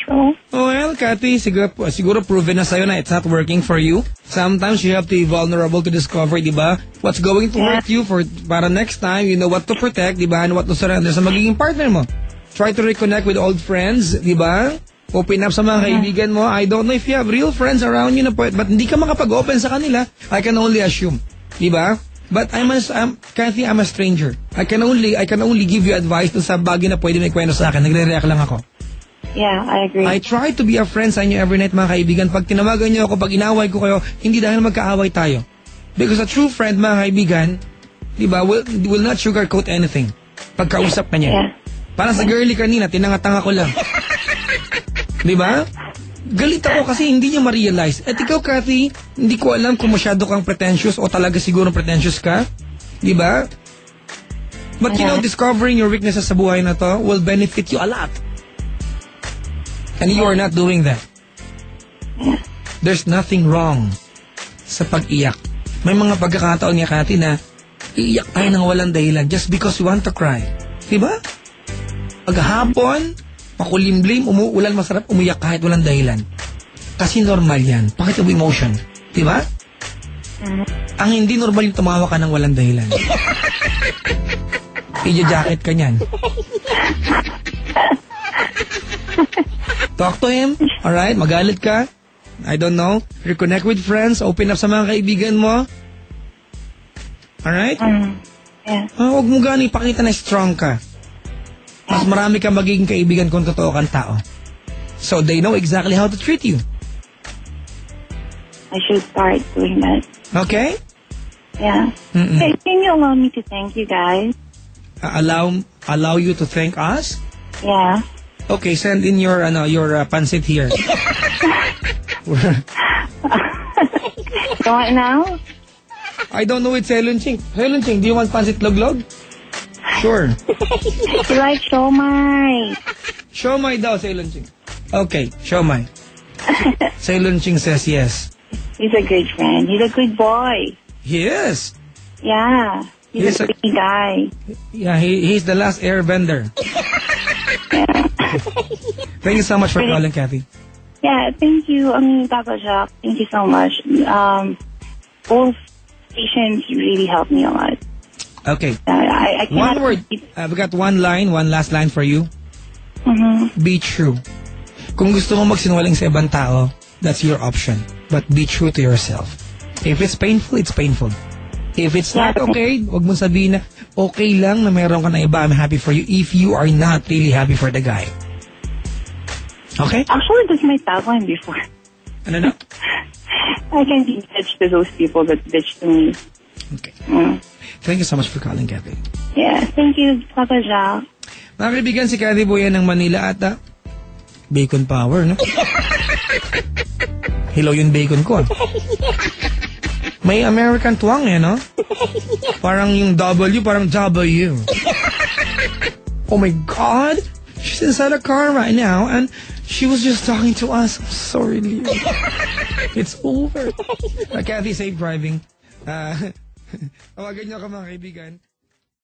So? Well, Kathy, siguro proven na sa'yo na it's not working for you. Sometimes you have to be vulnerable to discover, di ba? What's going to hurt you para next time, you know what to protect, di ba? And what to surrender sa magiging partner mo. Try to reconnect with old friends, di ba? Open up sa mga kaibigan mo. I don't know if you have real friends around you na but hindi ka makapag-open sa kanila. I can only assume, di ba? But Kathy, I'm a stranger. I can only give you advice dun sa bagay na pwede may kwento sa akin. Nagre-react lang ako. Yeah, I agree. I try to be a friend sa inyo every night, mga kaibigan. Pag tinawagan niyo ako, pag inaway ko kayo, hindi dahil magkaaway tayo. Because a true friend, mga kaibigan, di ba, will not sugarcoat anything. Pagkausap ka niya. Yeah. Parang sa girly kanina, tinanga-tanga ko lang. Di ba? Galit ako kasi hindi niya ma-realize. At ikaw, Kathy, hindi ko alam kung masyado kang pretentious o talaga siguro pretentious ka. Di ba? But you know, discovering your weaknesses sa buhay na to will benefit you a lot. And you are not doing that. There's nothing wrong sa pag-iyak. May mga pagkakataon niya, Kathy, na iiyak tayo ng walang dahilan just because we want to cry. Di ba? Paghapon, makulimlim, umuulan, masarap umiyak kahit walang dahilan. Kasi normal yan. Pakit of emotion. Diba? Ang hindi normal yung tumawa ka ng walang dahilan. Ija-jacket ka niyan. Talk to him. Alright? Magalit ka. I don't know. Reconnect with friends. Open up sa mga kaibigan mo. Alright? Yeah. Huwag mo gani ipakita na strong ka. Mas marami kang magiging kaibigan kung totoo kang tao. So they know exactly how to treat you. I should start doing that. Okay? Yeah. Hey, can you allow me to thank you guys? Allow you to thank us? Yeah. Okay, send in your pancit here. You want it now? I don't know it's Helunching. Helunching, do you want pancit loglog? Sure. You like siomai? Siomai daw, Helunching. Okay, siomai. Helunching says yes. He's a good friend. He's a good boy. He is. Yeah. He's a pretty guy. Yeah, he's the last airbender. Yeah. Thank you so much for calling, Kathy. Yeah, thank you. Papa Jacques, thank you so much. Both stations really helped me a lot. Okay. I one word. We got one last line for you. Be true. Kung gusto mo magsinungaling sa ibang tao, that's your option. But be true to yourself. If it's painful, it's painful. If it's not okay, wag mong sabihin na okay lang na meron ka na iba, I'm happy for you if you are not really happy for the guy. Okay? Actually, that's my tagline before. Ano na? I can be bitch to those people that bitch to me. Okay. Thank you so much for calling, Kathy. Yeah, thank you, Papa Jacques. Mga kaibigan, si Kathy Boyan ng Manila ata. Bacon power, no? Hello yung bacon ko. May American twang eh, no? Parang yung W, parang W. Oh my God! She's inside a car right now and she was just talking to us. I'm so relieved. It's over. Kathy, safe driving. Tawagan niyo ka mga kaibigan.